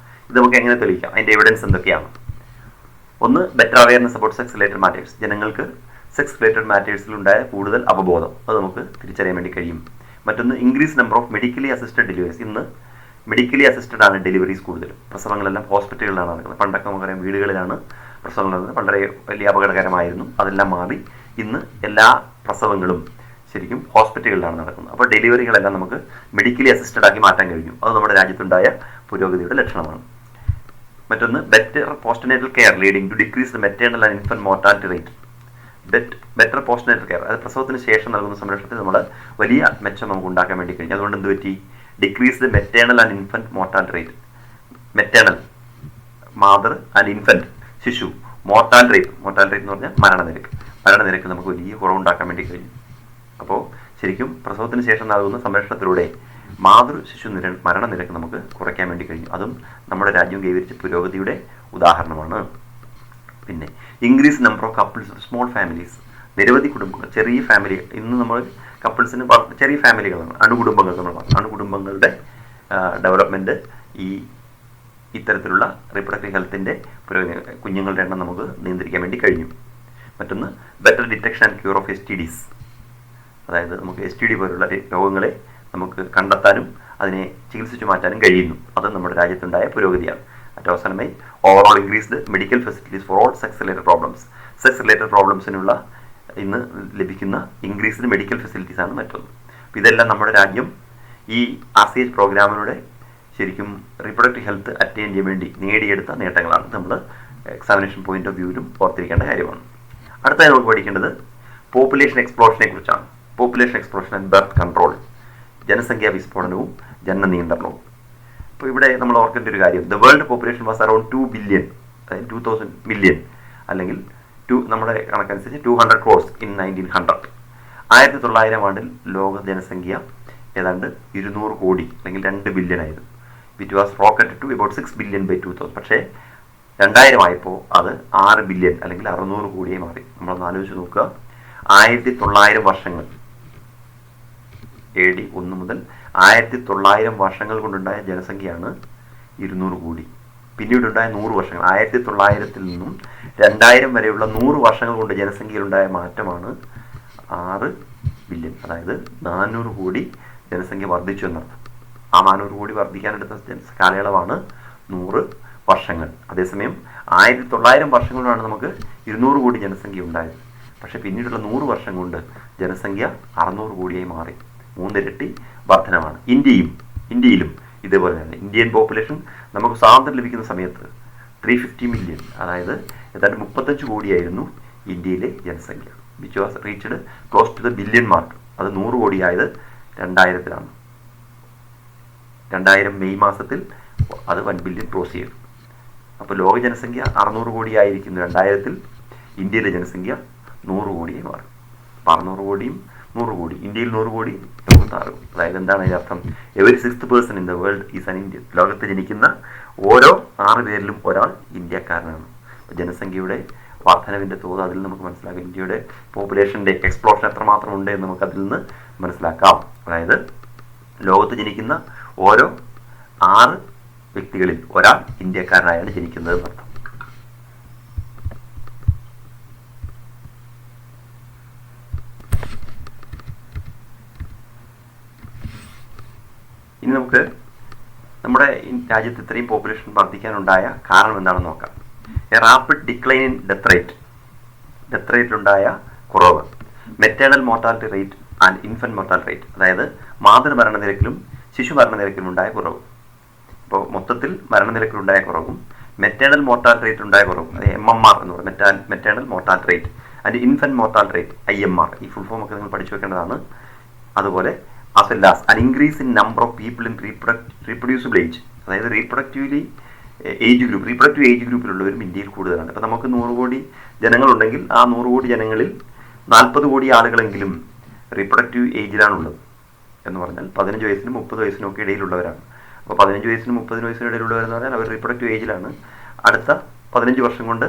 ഇത് നമുക്ക് എങ്ങനെ തെളിയിക്കാം, അതിൻ്റെ എവിഡൻസ് എന്തൊക്കെയാണ്? ഒന്ന്, better awareness about sex related matters. ജനങ്ങൾക്ക് സെക്സ് റിലേറ്റഡ് മാറ്റേഴ്സിലുണ്ടായ കൂടുതൽ അവബോധം അത് നമുക്ക് തിരിച്ചറിയാൻ വേണ്ടി കഴിയും. മറ്റൊന്ന്, increase number of medically assisted deliveries. ഇന്ന് മെഡിക്കലി അസിസ്റ്റഡ് ആണ് ഡെലിവറീസ് കൂടുതലും. പ്രസവങ്ങളെല്ലാം ഹോസ്പിറ്റലുകളിലാണ് നടക്കുന്നത്. പണ്ടൊക്കെ നമുക്കറിയാം വീടുകളിലാണ് പ്രസവങ്ങൾ നടന്നത്, വളരെ വലിയ അപകടകരമായിരുന്നു. അതെല്ലാം മാറി ഇന്ന് എല്ലാ പ്രസവങ്ങളും ശരിക്കും ഹോസ്പിറ്റലുകളിലാണ് നടക്കുന്നത്. അപ്പോൾ ഡെലിവറികളെല്ലാം നമുക്ക് മെഡിക്കലി അസിസ്റ്റഡ് ആക്കി മാറ്റാൻ കഴിഞ്ഞു. അത് നമ്മുടെ രാജ്യത്തുണ്ടായ പുരോഗതിയുടെ ലക്ഷണമാണ്. മറ്റൊന്ന്, better postnatal care leading to decrease the maternal and infant mortality rate. Better postnatal care, അത് പ്രസവത്തിന് ശേഷം നൽകുന്ന സംരക്ഷണത്തിൽ നമ്മൾ വലിയ മെച്ചം നമുക്ക് ഉണ്ടാക്കാൻ വേണ്ടി കഴിഞ്ഞു. അതുകൊണ്ട് എന്ത് പറ്റി? Decrease the maternal and infant mortality rate. Maternal മാതൃ ആൻഡ് ഇൻഫന്റ് ശിശു, മോർട്ടാലിറ്റി റേറ്റ് എന്ന് പറഞ്ഞാൽ മരണനിരക്ക് നമുക്ക് വലിയ കുറവുണ്ടാക്കാൻ വേണ്ടി കഴിഞ്ഞു. അപ്പോൾ ശരിക്കും പ്രസവത്തിന് ശേഷം നൽകുന്ന സംരക്ഷണത്തിലൂടെ മാതൃ ശിശു മരണനിരക്ക് നമുക്ക് കുറയ്ക്കാൻ വേണ്ടി കഴിഞ്ഞു. അതും നമ്മുടെ രാജ്യം കൈവരിച്ച പുരോഗതിയുടെ ഉദാഹരണമാണ്. പിന്നെ increase number of couples with small families. നിരവധി കുടുംബങ്ങൾ, ചെറിയ ഫാമിലി. ഇന്ന് നമ്മൾ കപ്പിൾസിന് ചെറിയ ഫാമിലികളാണ്, അണുകുടുംബങ്ങൾ നമ്മൾ പറഞ്ഞു. അണുകുടുംബങ്ങളുടെ ഡെവലപ്മെൻറ്റ് ഈ ഇത്തരത്തിലുള്ള റീപ്രൊഡക്റ്റീവ് ഹെൽത്തിൻ്റെ കുഞ്ഞുങ്ങളുടെ എണ്ണം നമുക്ക് നിയന്ത്രിക്കാൻ വേണ്ടി കഴിഞ്ഞു. മറ്റൊന്ന്, better detection and queen of STDs. അതായത് നമുക്ക് STD പോലുള്ള രോഗങ്ങളെ നമുക്ക് കണ്ടെത്താനും അതിനെ ചികിത്സിച്ചു മാറ്റാനും കഴിയുന്നു. അത് നമ്മുടെ രാജ്യത്തുണ്ടായ പുരോഗതിയാണ്. അവസാനമായി, overall increased medical facilities for all sex related problems. Sex related പ്രോബ്ലംസിനുള്ള ഇന്ന് ലഭിക്കുന്ന ഇൻക്രീസ്ഡ് മെഡിക്കൽ ഫെസിലിറ്റീസ് ആണ് മറ്റൊന്ന്. അപ്പോൾ ഇതെല്ലാം നമ്മുടെ രാജ്യം ഈ RCH പ്രോഗ്രാമിലൂടെ ശരിക്കും റീപ്രൊഡക്റ്റീവ് ഹെൽത്ത് അറ്റൈൻ ചെയ്യാൻ വേണ്ടി നേടിയെടുത്ത നേട്ടങ്ങളാണ്. നമ്മൾ എക്സാമിനേഷൻ പോയിന്റ് ഓഫ് വ്യൂവിലും ഓർത്തിരിക്കേണ്ട കാര്യമാണ്. അടുത്തായി നമുക്ക് പഠിക്കേണ്ടത് പോപ്പുലേഷൻ എക്സ്പ്ലോഷനെ കുറിച്ചാണ്. Population explosion and birth control, ജനസംഖ്യാ വിസ്ഫോടനവും ജനന നിയന്ത്രണവും. അപ്പോൾ ഇവിടെ നമ്മൾ ഓർക്കേണ്ട ഒരു കാര്യം, the world population was around 2 billion, അതായത് 2000 മില്യൺ, അല്ലെങ്കിൽ നമ്മുടെ കണക്കനുസരിച്ച് 200 crores ഇൻ 1900. 1900 ആണ്ടിൽ ലോക ജനസംഖ്യ ഏതാണ്ട് 200 കോടി അല്ലെങ്കിൽ 2 ബില്യൺ ആയിരുന്നു. It was rocketed to about 6 billion by 2000. പക്ഷേ 2000 ആയപ്പോൾ അത് 6 ബില്യൺ അല്ലെങ്കിൽ 600 കോടിയായി മാറി. നമ്മളൊന്ന് ആലോചിച്ച് നോക്കുക. 1900 വർഷങ്ങൾ, AD 1 മുതൽ 1900 വർഷങ്ങൾ കൊണ്ടുണ്ടായ ജനസംഖ്യയാണ് 200 കോടി. പിന്നീടുണ്ടായ 100 വർഷങ്ങൾ, 1900 നിന്നും 2000 വരെയുള്ള 100 വർഷങ്ങൾ കൊണ്ട് ജനസംഖ്യയിലുണ്ടായ മാറ്റമാണ് 6 ബില്യൺ. അതായത് 400 കോടി ജനസംഖ്യ വർദ്ധിച്ചു എന്നർത്ഥം. ആ 400 കോടി വർദ്ധിക്കാനെടുത്ത കാലയളവാണ് 100 വർഷങ്ങൾ. അതേസമയം 1900 വർഷങ്ങളിലാണ് നമുക്ക് 200 കോടി ജനസംഖ്യ ഉണ്ടായത്. പക്ഷേ പിന്നീടുള്ള 100 വർഷം കൊണ്ട് ജനസംഖ്യ 600 കോടിയായി മാറി. 3 ഇരട്ടി വർധനമാണ്. ഇന്ത്യയിലും ഇതേപോലെ തന്നെ ഇന്ത്യൻ പോപ്പുലേഷൻ നമുക്ക് സ്വാതന്ത്ര്യം ലഭിക്കുന്ന സമയത്ത് 350 മില്യൺ, അതായത് ഏതാണ്ട് 35 കോടിയായിരുന്നു ഇന്ത്യയിലെ ജനസംഖ്യ. Which was reached close to the billion mark. അത് 100 കോടിയായത് 2000-ലാണ്. 2000 മെയ് മാസത്തിൽ അത് 1 ബില്യൺ ക്രോസ് ചെയ്തു. അപ്പോൾ ലോക ജനസംഖ്യ 600 കോടിയായിരിക്കുന്നു 2000-ൽ. ഇന്ത്യയിലെ ജനസംഖ്യ 100 കോടിയായി മാറി. അപ്പോൾ 600 കോടിയും 100 കോടി, ഇന്ത്യയിൽ 100 കോടി, ലോകത്ത് 6 കോടി. അതായത് എന്താണ് അതിൻ്റെ അർത്ഥം? Every 6th person in the world is an Indian. ലോകത്ത് ജനിക്കുന്ന ഓരോ 6 പേരിലും ഒരാൾ ഇന്ത്യക്കാരനാണ്. ജനസംഖ്യയുടെ വർധനവിൻ്റെ തോത് അതിൽ നമുക്ക് മനസ്സിലാക്കാം. ഇന്ത്യയുടെ പോപ്പുലേഷൻ്റെ എക്സ്പ്ലോഷൻ എത്രമാത്രം ഉണ്ട് എന്ന് നമുക്ക് അതിൽ നിന്ന് മനസ്സിലാക്കാം. അതായത് ലോകത്ത് ജനിക്കുന്ന ഓരോ 6 വ്യക്തികളിൽ ഒരാൾ ഇന്ത്യക്കാരനായാണ് ജനിക്കുന്നത് എന്നർത്ഥം. ഇനി നമുക്ക് നമ്മുടെ രാജ്യത്ത് ഇത്രയും പോപ്പുലേഷൻ വർദ്ധിക്കാനുണ്ടായ കാരണം എന്താണെന്ന് നോക്കാം. A rapid decline in death റേറ്റിലുണ്ടായ കുറവ്, maternal mortality rate and infant mortality rate, അതായത് മാതൃമരണ നിരക്കിലും ശിശു മരണനിരക്കിലും ഉണ്ടായ കുറവ്. ഇപ്പോൾ മൊത്തത്തിൽ മരണനിരക്കിലുണ്ടായ കുറവും മെറ്റേണൽ മോർട്ടാലിറ്റി റേറ്റ് ഉണ്ടായ കുറവും, അത് MMR എന്ന് പറയും, maternal mortality rate and infant mortality rate IMR. ഈ ഫുൾ ഫോം ഒക്കെ നിങ്ങൾ പഠിച്ചു വെക്കേണ്ടതാണ്. അതുപോലെ as well as an increase in number of people in reproducible age, അതായത് റീപ്രൊഡക്റ്റീവ് ഏജ് ഗ്രൂപ്പിലുള്ളവരും ഇന്ത്യയിൽ കൂടുതലാണ്. ഇപ്പോൾ നമുക്ക് 100 കോടി ജനങ്ങളുണ്ടെങ്കിൽ ആ 100 കോടി ജനങ്ങളിൽ 40 കോടി ആളുകളെങ്കിലും റീപ്രൊഡക്റ്റീവ് ഏജിലാണുള്ളത്. എന്ന് പറഞ്ഞാൽ 15 വയസ്സിനും 30 വയസ്സിനും ഒക്കെ ഇടയിലുള്ളവരാണ്. അപ്പോൾ 15 വയസ്സിനും 30 വയസ്സിനും ഇടയിലുള്ളവരെന്ന് പറഞ്ഞാൽ അവർ റീപ്രൊഡക്റ്റീവ് ഏജിലാണ്. അടുത്ത 15 വർഷം കൊണ്ട്,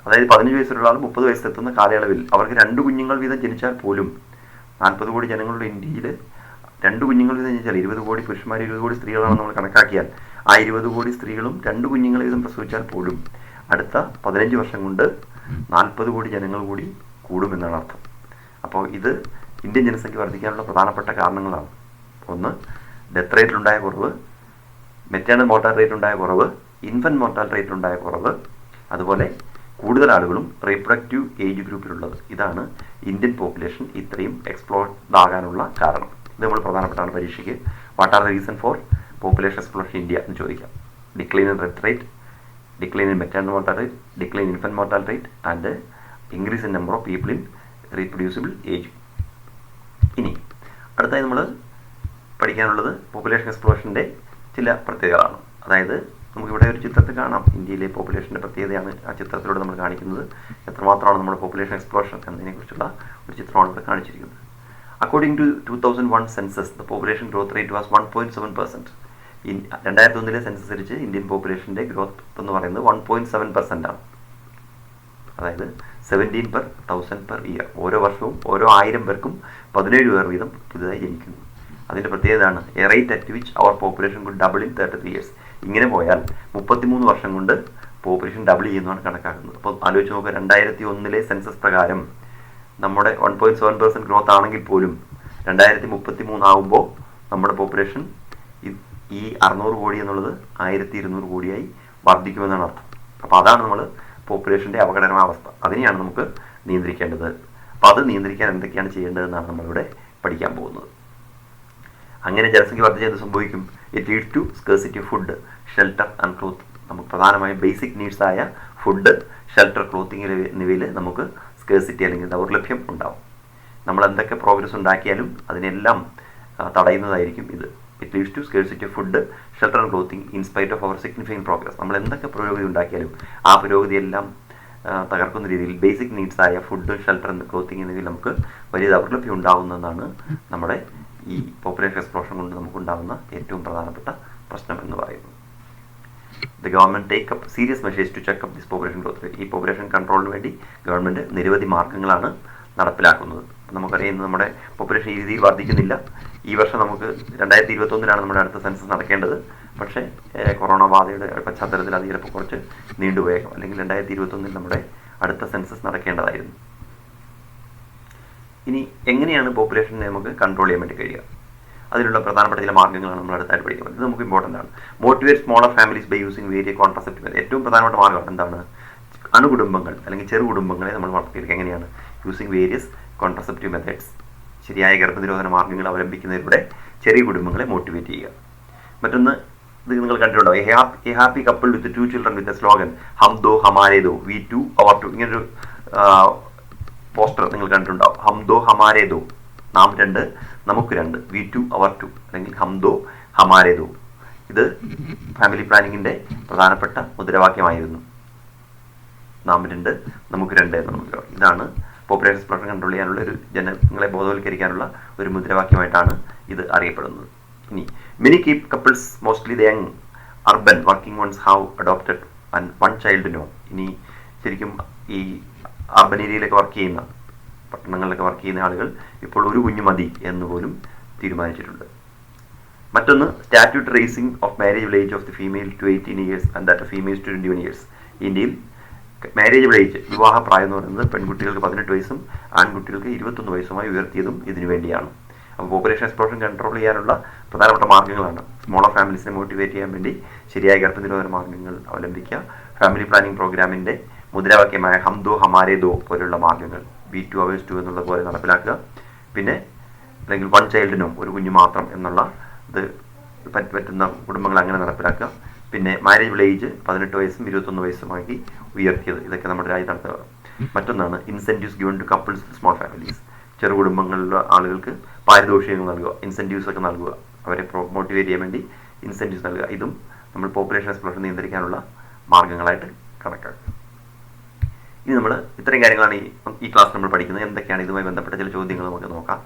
അതായത് 15 വയസ്സിലുള്ള ആൾ 30 വയസ്സെത്തുന്ന കാലയളവിൽ അവർക്ക് 2 കുഞ്ഞുങ്ങൾ വീതം ജനിച്ചാൽ പോലും 40 കോടി ജനങ്ങളുടെ ഇന്ത്യയിൽ 2 കുഞ്ഞുങ്ങൾ വീതം ജനിച്ചാൽ 20 കോടി പുരുഷന്മാർ 20 കോടി സ്ത്രീകളാണെന്ന് നമ്മൾ കണക്കാക്കിയാൽ ആ 20 കോടി സ്ത്രീകളും 2 കുഞ്ഞുങ്ങൾ വീതം പ്രസവിച്ചാൽ പോലും അടുത്ത 15 വർഷം കൊണ്ട് 40 കോടി ജനങ്ങൾ കൂടി കൂടുമെന്നാണ് അർത്ഥം. അപ്പോൾ ഇത് ഇന്ത്യൻ ജനസംഖ്യ വർദ്ധിക്കാനുള്ള പ്രധാനപ്പെട്ട കാരണങ്ങളാണ്. ഒന്ന്, ഡെത്ത് റേറ്റിലുണ്ടായ കുറവ്, മെറ്റേണൽ മോർട്ടാലിറ്റി റേറ്റിലുണ്ടായ കുറവ്, ഇൻഫൻറ്റ് മോർട്ടാലിറ്റി റേറ്റിലുണ്ടായ കുറവ്, അതുപോലെ കൂടുതൽ ആളുകളും റീപ്രൊഡക്റ്റീവ് ഏജ് ഗ്രൂപ്പിലുള്ളത്. ഇതാണ് ഇന്ത്യൻ പോപ്പുലേഷൻ ഇത്രയും എക്സ്പ്ലോർഡ് ആകാനുള്ള കാരണം. ഇത് നമ്മൾ പ്രധാനപ്പെട്ടാണ് പരീക്ഷയ്ക്ക് what are the reason for population explosion India എന്ന് ചോദിക്കാം. Decline in death rate, decline in maternal mortality rate, decline in infant mortality rate and increase in number of people in reproducible age. ഇനി അടുത്തായി നമ്മൾ പഠിക്കാനുള്ളത് population എക്സ്പ്ലോഷൻ്റെ ചില പ്രത്യേകതകളാണ്. അതായത് നമുക്കിവിടെ ഒരു ചിത്രത്തിൽ കാണാം ഇന്ത്യയിലെ പോപ്പുലേഷൻ്റെ പ്രത്യേകതയാണ് ആ ചിത്രത്തിലൂടെ നമ്മൾ കാണിക്കുന്നത്. എത്രമാത്രമാണ് നമ്മുടെ പോപ്പുലേഷൻ എക്സ്പ്ലോഷൻ എന്നതിനെക്കുറിച്ചുള്ള ഒരു ചിത്രമാണ് ഇവിടെ കാണിച്ചിരിക്കുന്നത്. According to 2001 census the population growth rate was 1.7%. 2001 census അനുസരിച്ച് ഇന്ത്യൻ പോപ്പുലേഷൻ്റെ ഗ്രോത്ത് എന്ന് പറയുന്നത് 1.7% ആണ്. അതായത് 17/1000 പെർ ഇയർ. ഓരോ വർഷവും ഓരോ 1000 പേർക്കും 17 പേർ വീതം പുതുതായി ജനിക്കുന്നു. അതിൻ്റെ പ്രത്യേകതയാണ് a rate at which our population could double in 33 years. ഇങ്ങനെ പോയാൽ 33 വർഷം കൊണ്ട് പോപ്പുലേഷൻ ഡബിൾ ചെയ്യുന്നതാണ് കണക്കാക്കുന്നത്. അപ്പോൾ ആലോചിച്ച് നോക്കുക, 2001 സെൻസസ് പ്രകാരം നമ്മുടെ 1.7% ഗ്രോത്ത് ആണെങ്കിൽ പോലും 2033 ആകുമ്പോൾ നമ്മുടെ പോപ്പുലേഷൻ ഈ 600 കോടി എന്നുള്ളത് 1200 കോടിയായി വർദ്ധിക്കുമെന്നാണ് അർത്ഥം. അപ്പോൾ അതാണ് നമ്മൾ പോപ്പുലേഷൻ്റെ അപകടകരമായ അവസ്ഥ. അതിനെയാണ് നമുക്ക് നിയന്ത്രിക്കേണ്ടത്. അപ്പോൾ അത് നിയന്ത്രിക്കാൻ എന്തൊക്കെയാണ് ചെയ്യേണ്ടതെന്നാണ് നമ്മളിവിടെ പഠിക്കാൻ പോകുന്നത്. അങ്ങനെ ജനസംഖ്യ വർദ്ധിച്ച് എന്ത് സംഭവിക്കും? It leads to scarcity of food, shelter and cloth. നമുക്ക് പ്രധാനമായും ബേസിക് നീഡ്സായ ഫുഡ്, ഷെൽട്ടർ, ക്ലോത്തിങ് എന്നിവയിൽ നമുക്ക് സ്കേഴ്സിറ്റി അല്ലെങ്കിൽ ദൗർലഭ്യം ഉണ്ടാവും. നമ്മൾ എന്തൊക്കെ പ്രോഗ്രസ് ഉണ്ടാക്കിയാലും അതിനെല്ലാം തടയുന്നതായിരിക്കും ഇത്. It leads to scarcity of food, shelter and clothing in spite of our significant progress. നമ്മൾ എന്തൊക്കെ പുരോഗതി ഉണ്ടാക്കിയാലും ആ പുരോഗതിയെല്ലാം തകർക്കുന്ന രീതിയിൽ ബേസിക് നീഡ്സായ ഫുഡ്, ഷെൽട്ടർ ആൻഡ് ക്ലോത്തിങ് എന്നിവയിൽ നമുക്ക് വലിയ ദൗർലഭ്യം ഉണ്ടാകുന്നതാണ് നമ്മുടെ ഈ പോപ്പുലേഷൻ എക്സ്പ്ലോഷൻ കൊണ്ട് നമുക്കുണ്ടാകുന്ന ഏറ്റവും പ്രധാനപ്പെട്ട പ്രശ്നം എന്ന് പറയുന്നത്. The government take up serious measures to check up this population growth rate. ഈ പോപ്പുലേഷൻ കൺട്രോളിന് വേണ്ടി ഗവൺമെൻറ് നിരവധി മാർഗ്ഗങ്ങളാണ് നടപ്പിലാക്കുന്നത്. നമുക്കറിയാം നമ്മുടെ പോപ്പുലേഷൻ ഈ രീതിയിൽ വർദ്ധിക്കുന്നില്ല. ഈ വർഷം നമുക്ക് 2021 നമ്മുടെ അടുത്ത സെൻസസ് നടക്കേണ്ടത്. പക്ഷേ കൊറോണ ബാധയുടെ പശ്ചാത്തലത്തിൽ അത് ചിലപ്പോൾ കുറച്ച് നീണ്ടുപോയേക്കാം. അല്ലെങ്കിൽ 2021 നമ്മുടെ അടുത്ത സെൻസസ് നടക്കേണ്ടതായിരുന്നു. ഇനി എങ്ങനെയാണ് പോപ്പുലേഷനെ നമുക്ക് കൺട്രോൾ ചെയ്യാൻ വേണ്ടി കഴിയുക? അതിനുള്ള പ്രധാനപ്പെട്ട ചില മാർഗ്ഗങ്ങളാണ് നമ്മൾ അടുത്തായിട്ട് പഠിക്കുന്നത്. ഇത് നമുക്ക് ഇമ്പോർട്ടൻ്റ് ആണ്. Motivate smaller families by using various contraceptive method. ഏറ്റവും പ്രധാനപ്പെട്ട മാർഗ്ഗം എന്താണ്? അണുകുടുംബങ്ങൾ അല്ലെങ്കിൽ ചെറു കുടുംബങ്ങളെ നമ്മൾ വളർത്തിയെടുക്കുക. എങ്ങനെയാണ്? Using various contraceptive methods. ശരിയായ ഗർഭനിരോധന മാർഗ്ഗങ്ങൾ അവലംബിക്കുന്നതിലൂടെ ചെറിയ കുടുംബങ്ങളെ മോട്ടിവേറ്റ് ചെയ്യുക. മറ്റൊന്ന്, ഇത് നിങ്ങൾ കണ്ടിട്ടുണ്ടോ, a happy couple with 2 children with a slogan ഹം ദോ ഹമാരേ ദോ, വി ടു അവർ ടു. ഇങ്ങനൊരു പോസ്റ്റർ നിങ്ങൾ കണ്ടിട്ടുണ്ടാവും. ഹം ദോ ഹമാരേ ദോ, നാം 2 നമുക്ക് 2, വി ടു അവർ ടു, അല്ലെങ്കിൽ ഹം ദോ ഹമാരേ ദോ. ഇത് ഫാമിലി പ്ലാനിങ്ങിൻ്റെ പ്രധാനപ്പെട്ട മുദ്രാവാക്യമായിരുന്നു. നാം 2 നമുക്ക് 2 എന്ന മുദ്രാവാക്യം. ഇതാണ് പോപ്പുലേഷൻ എക്സ്പ്ലോഷൻ കൺട്രോൾ ചെയ്യാനുള്ള ഒരു ജനങ്ങളെ ബോധവൽക്കരിക്കാനുള്ള ഒരു മുദ്രാവാക്യമായിട്ടാണ് ഇത് അറിയപ്പെടുന്നത്. ഇനി many keep couples mostly the young urban working ones have adopted and 1 child no. ഇനി ശരിക്കും ഈ അർബൻ ഏരിയയിലൊക്കെ വർക്ക് ചെയ്യുന്ന, പട്ടണങ്ങളിലൊക്കെ വർക്ക് ചെയ്യുന്ന ആളുകൾ ഇപ്പോൾ ഒരു കുഞ്ഞു മതി എന്ന് പോലും തീരുമാനിച്ചിട്ടുണ്ട്. മറ്റൊന്ന്, statute raising of marriage age of the female to 18 years and that of females to 21 years. ഇന്ത്യയിൽ മാരേജ് ഏജ്, വിവാഹ പ്രായം എന്ന് പറയുന്നത് പെൺകുട്ടികൾക്ക് 18 വയസ്സും ആൺകുട്ടികൾക്ക് 21 വയസ്സുമായി ഉയർത്തിയതും ഇതിനു വേണ്ടിയാണ്. അപ്പോൾ പോപ്പുലേഷൻ എക്സ്പ്ലോഷൻ കൺട്രോൾ ചെയ്യാനുള്ള പ്രധാനപ്പെട്ട മാർഗ്ഗങ്ങളാണ് സ്മോളർ ഫാമിലീസിനെ മോട്ടിവേറ്റ് ചെയ്യാൻ വേണ്ടി ശരിയായ ഗർഭനിരോധന മാർഗ്ഗങ്ങൾ അവലംബിക്കുക, ഫാമിലി പ്ലാനിംഗ് പ്രോഗ്രാമിൻ്റെ മുദ്രാവാക്യമായ ഹം ദോ ഹമാരേ ദോ പോലുള്ള മാർഗ്ഗങ്ങൾ, വി ടു അവേഴ്സ് ടു എന്നുള്ള പോലെ നടപ്പിലാക്കുക. പിന്നെ അല്ലെങ്കിൽ വൺ ചൈൽഡിനോ ഒരു കുഞ്ഞു മാത്രം എന്നുള്ള ഇത് പറ്റുന്ന കുടുംബങ്ങൾ അങ്ങനെ നടപ്പിലാക്കുക. പിന്നെ മാരേജ് ഏജ് 18 വയസ്സും 21 വയസ്സുമാക്കി ഉയർത്തിയത്, ഇതൊക്കെ നമ്മുടെ രാജ്യത്ത് നടത്തുക. മറ്റൊന്നാണ് incentives given to couples small families. ചെറു കുടുംബങ്ങളിലുള്ള ആളുകൾക്ക് പാരിതോഷികങ്ങൾ നൽകുക, ഇൻസെൻറ്റീവ്സ് ഒക്കെ നൽകുക, അവരെ മോട്ടിവേറ്റ് ചെയ്യാൻ വേണ്ടി ഇൻസെൻറ്റീവ്സ് നൽകുക. ഇതും നമ്മൾ പോപ്പുലേഷൻ എക്സ്പ്ലോഷൻ നിയന്ത്രിക്കാനുള്ള മാർഗ്ഗങ്ങളായിട്ട് കണക്കാക്കുക. ഇനി നമ്മൾ ഇത്രയും കാര്യങ്ങളാണ് ഈ ക്ലാസ് നമ്മൾ പഠിക്കുന്നത്. എന്തൊക്കെയാണ് ഇതുമായി ബന്ധപ്പെട്ട ചില ചോദ്യങ്ങൾ നമുക്ക് നോക്കാം.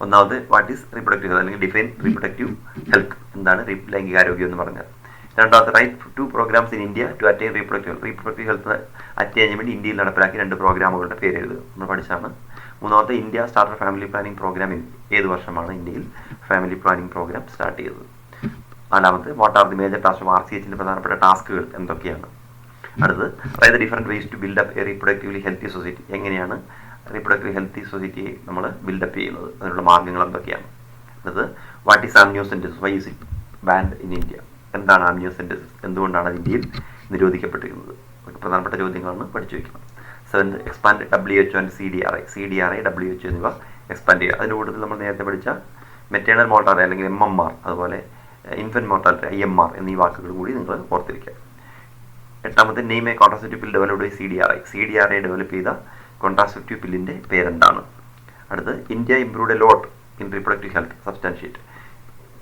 ഒന്നാമത് വാട്ട് ഈസ് റീപ്രൊഡക്റ്റീവ് ഹെൽത്ത്, അല്ലെങ്കിൽ ഡിഫൈൻ റീപ്രൊഡക്റ്റീവ് ഹെൽത്ത്, എന്താണ് ലൈംഗികാരോഗ്യം എന്ന് പറഞ്ഞാൽ. രണ്ടാമത്തെ write two programmes in India to attain reproductive health attain ചെയ്യാൻ വേണ്ടി ഇന്ത്യയിൽ നടപ്പിലാക്കിയ 2 പ്രോഗ്രാമുകളുടെ പേര് എഴുതുക, നമ്മൾ പഠിച്ചാണ്. മൂന്നാമത്തെ India starter family planning program ഏത് വർഷമാണ് ഇന്ത്യയിൽ ഫാമിലി പ്ലാനിംഗ് പ്രോഗ്രാം സ്റ്റാർട്ട് ചെയ്തത്. നാലാമത്തെ what are the major task of RCHന്റെ പ്രധാനപ്പെട്ട ടാസ്കുകൾ എന്തൊക്കെയാണ്. അടുത്തത് അതായത് different ways to build up a reproductively healthy society, എങ്ങനെയാണ് റീപ്രൊഡക്റ്റീവ് ഹെൽത്തി സൊസൈറ്റിയെ നമ്മൾ ബിൽഡപ്പ് ചെയ്യുന്നത്, അതിനുള്ള മാർഗ്ഗങ്ങൾ എന്തൊക്കെയാണ്. അടുത്തത് what is amniocentesis, why is it banned in India, എന്താണ് ആംനിയോസെൻറ്റസിസ്, എന്തുകൊണ്ടാണ് അത് ഇന്ത്യയിൽ നിരോധിക്കപ്പെട്ടിരിക്കുന്നത്. അതൊക്കെ പ്രധാനപ്പെട്ട ചോദ്യങ്ങളാണ്, പഠിച്ചു വയ്ക്കണം. Seventh expand WHO and CDRI, WHO എന്നിവ എക്സ്പാൻഡ് ചെയ്യുക. അതിൻ്റെ കൂട്ടത്തിൽ നമ്മൾ നേരത്തെ പഠിച്ച മെറ്റേണൽ മോർട്ടാലിറ്റി അല്ലെങ്കിൽ MMR, അതുപോലെ ഇൻഫൻറ്റ് മോർട്ടാലിറ്റി IMR എന്നീ വാക്കുകൾ കൂടി നിങ്ങൾ ഓർത്തിരിക്കുക. എട്ടാമത്തെ name a contraceptive pill developed by CDRI develop ചെയ്ത കോൺട്രാസെപ്റ്റീവ് പില്ലിൻ്റെ പേരെന്താണ്. അടുത്ത് India improved a lot in reproductive health, substantiate.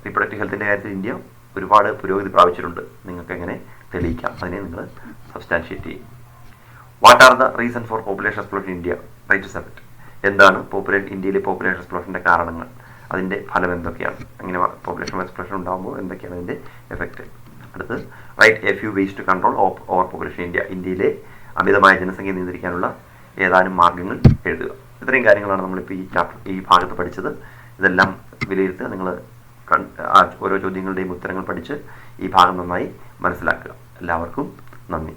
റീപ്രൊഡക്റ്റീവ് ഹെൽത്തിൻ്റെ കാര്യത്തിൽ ഇന്ത്യ ഒരുപാട് പുരോഗതി പ്രാപിച്ചിട്ടുണ്ട്, നിങ്ങൾക്ക് എങ്ങനെ തെളിയിക്കാം, അതിനെ നിങ്ങൾ സബ്സ്റ്റാൻഷിയേറ്റ് ചെയ്യും. What are the reason for population explosion India, write to select, എന്താണ് ഇന്ത്യയിലെ പോപ്പുലേഷൻ എക്സ്പ്ലോഷൻ്റെ കാരണങ്ങൾ, അതിൻ്റെ ഫലം എന്തൊക്കെയാണ്, അങ്ങനെ പോപ്പുലേഷൻ എക്സ്പ്ലോഷൻ ഉണ്ടാകുമ്പോൾ എന്തൊക്കെയാണ് അതിൻ്റെ എഫക്റ്റ്. അടുത്ത് write a few ways to control over population India, ഇന്ത്യയിലെ അമിതമായ ജനസംഖ്യ നിയന്ത്രിക്കാനുള്ള ഏതാനും മാർഗ്ഗങ്ങൾ എഴുതുക. ഇത്രയും കാര്യങ്ങളാണ് നമ്മളിപ്പോൾ ഈ ഭാഗത്ത് പഠിച്ചത്. ഇതെല്ലാം വിലയിരുത്തുക, നിങ്ങൾ ഓരോ ചോദ്യങ്ങളുടെയും ഉത്തരങ്ങൾ പഠിച്ച് ഈ ഭാഗം നന്നായി മനസ്സിലാക്കുക. എല്ലാവർക്കും നന്ദി.